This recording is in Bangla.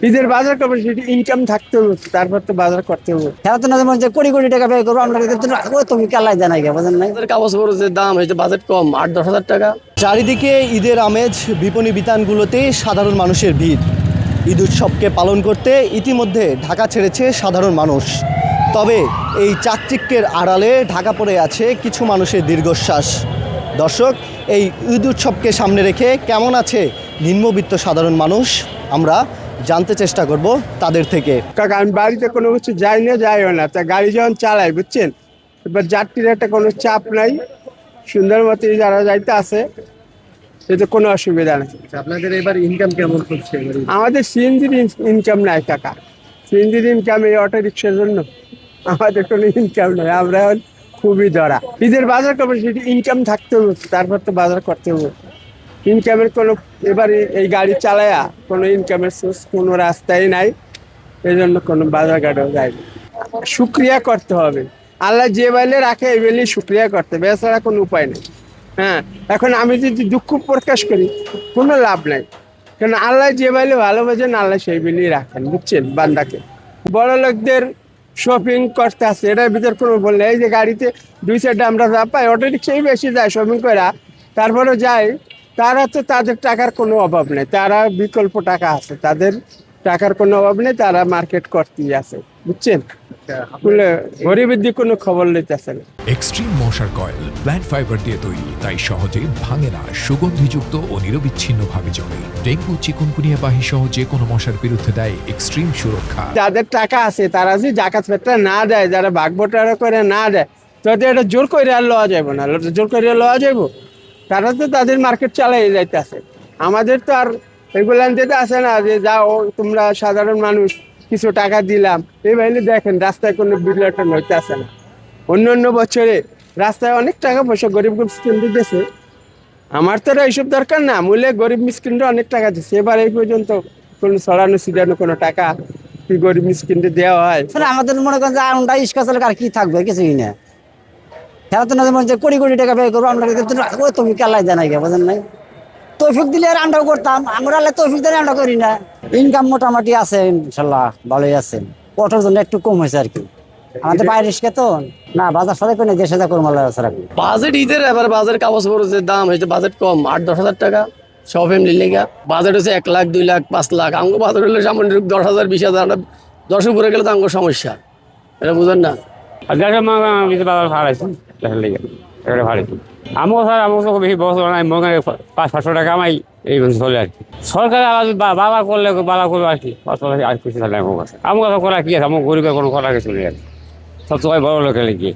ঈদের বাজার করবো, সেটি ইনকাম থাকতে হবে, তারপর তো বাজার করতে হবে। খেলা তো না যে কোটি কোটি টাকা ব্যয় করবো আমরা, তুমি কালাই জানাই গে বোঝেন নাই। কাগজ খরচের দাম হয়েছে বাজেট কম 8-10 হাজার টাকা। চারিদিকে ঈদের আমেজ, বিপণী বিতানগুলোতে সাধারণ মানুষের ভিড়। ঈদ উৎসবকে পালন করতে ইতিমধ্যে ঢাকা ছেড়েছে সাধারণ মানুষ। তবে এই চাকচিক্যের আড়ালে ঢাকা পড়ে আছে কিছু মানুষের দীর্ঘশ্বাস। দর্শক, এই ঈদ উৎসবকে সামনে রেখে কেমন আছে নিম্নবিত্ত সাধারণ মানুষ, আমরা জানতে চেষ্টা করব তাদের থেকে। কারণ আমি বাড়িতে কোনো কিছু যাইও না, তা গাড়ি যখন চালাই বুঝছেন, এবার যাত্রীর একটা কোনো চাপ নাই, সুন্দর মতো যারা যাইতে আছে এতে কোনো অসুবিধা নেই। আপনাদের এবার ইনকাম কেমন হচ্ছে? আমাদের সিএনজির ইনকাম নাই কাকা, সিএনজির ইনকাম এই অটো রিক্সার জন্য, আমাদের কোনো ইনকাম নেই। আমরা এখন খুবই ধরা, ঈদের বাজার করবো, সেটি ইনকাম থাকতে হবে, তারপর তো বাজার করতে হবে। ইনকামের কোনো এবারে এই গাড়ি চালায়া কোনো ইনকামের সোর্স কোনো রাস্তাই নাই, এই জন্য কোনো বাজার ঘাটেও যায়নি। শুক্রিয়া করতে হবে, আল্লাহ যে বেলে রাখে এই বেলেই শুক্রিয়া করতে হবে, এছাড়া কোনো উপায় নেই। হ্যাঁ, এখন আমি যদি দুঃখ প্রকাশ করি কোনো লাভ নাই, কারণ আল্লাহ যে বেলে ভালোবাসেন আল্লাহ সেই বেলেই রাখেন, বুঝছেন বান্দাকে। বড় লোকদের শপিং করতে আসে, এটার ভিতর কোনো বললে এই যে গাড়িতে 2 সাইডে আমরা যা পাই, অটো রিক্সাই বেশি যায় শপিং করা, তারপরে যায়, তারা তো তাদের টাকার কোনো অভাব নেই, তারা বিকল্প টাকা আছে, তাদের টাকার কোনো অভাব নেই, তারা মার্কেট করতেই আছে, বুঝছেন। গরিবের দিকে কোনো খবর লইতেছে না। এক্সট্রিম মশার কয়েল প্ল্যান্ট ফাইবার দিয়ে তৈরি, তাই সহজে ভাঙে না, সুগন্ধিযুক্ত ও নিরবিচ্ছিন্নভাবে জ্বলে। ডেঙ্গু, চিকুনগুনিয়া বাহি সহ যে কোনো মশার বিরুদ্ধে দেয় এক্সট্রিম সুরক্ষা। যাদের টাকা আছে তারা যদি জাকাত ফেতরা না দেয়, যারা ভাগবটারা করে না দেয়, তাদের এটা জোর করে আর লওয়া যাবো না, জোর করে লওয়া যাবো, তারা তো তাদের মার্কেট চালাই যাইতেছে। আমাদের তো আর এগুলো দিতে আসে না যে যাও তোমরা সাধারণ মানুষ কিছু টাকা দিলাম, এই বাইরে দেখেন রাস্তায় কোনো বিঘটন হইতে আসে না। অন্য বছরে রাস্তায় অনেক টাকা পয়সা গরিব মিসকিনদের দিয়েছে, আমার তো এইসব দরকার না, মূলে গরিব মিসকিনরা অনেক টাকা দিচ্ছে, এবার এই পর্যন্ত কোনো ছড়ানো ছিটানো কোনো টাকা কি গরিব মিসকিনদের দেওয়া হয়? আমাদের মনে করেন যে আমরা ইস্কা চলে আর কি থাকবে, কিছুই না। খেলা তো না যে কোটি কোটি টাকা ব্যয় করবো আমরা, তুমি কালাই জানাই গে বোঝেন নাই। তৌফিক দিলে আর আমরাও করতাম, আমরা তৌফিক দিলে আমরা করি না। ইনকাম মোটামুটি আছে ইনশাল্লাহ, ভালোই আছে। অটোর জন্য একটু কম হয়েছে আর কি, আমাদের বাইরে রিস্কে তো না, বাজার সাথে করে 10,000 করবো রাখি। বাজেট ঈদের এবার বাজার কাগজ খরচের দাম হয়েছে বাজেট কম 8-10 হাজার টাকা সব ফ্যামিলি লেগা। বাজেট হচ্ছে 1 লাখ 2 লাখ 5 লাখ, আমাকে বাজার হলে সামান্য 10,000 20,000, আমরা 10 উপরে গেলে তো আমাকে সমস্যা, এটা বুঝেন না। বাজার ভাড়াইছি লেগে এটা ভাড়াইছি আমও স্যার, আমাকে তো বেশি বছর নাই, মনে 500-700 টাকা আমাই এই চলে আর কি। সরকার বাবা করলে বাবা করবে আর কি, আর কিছু থাকে আমার কাছে। আমার কাছে করা কি আছে, আমার গরিবের কোনো করা কিছু নেই আর কি, সব সময় বড় লোকের গিয়ে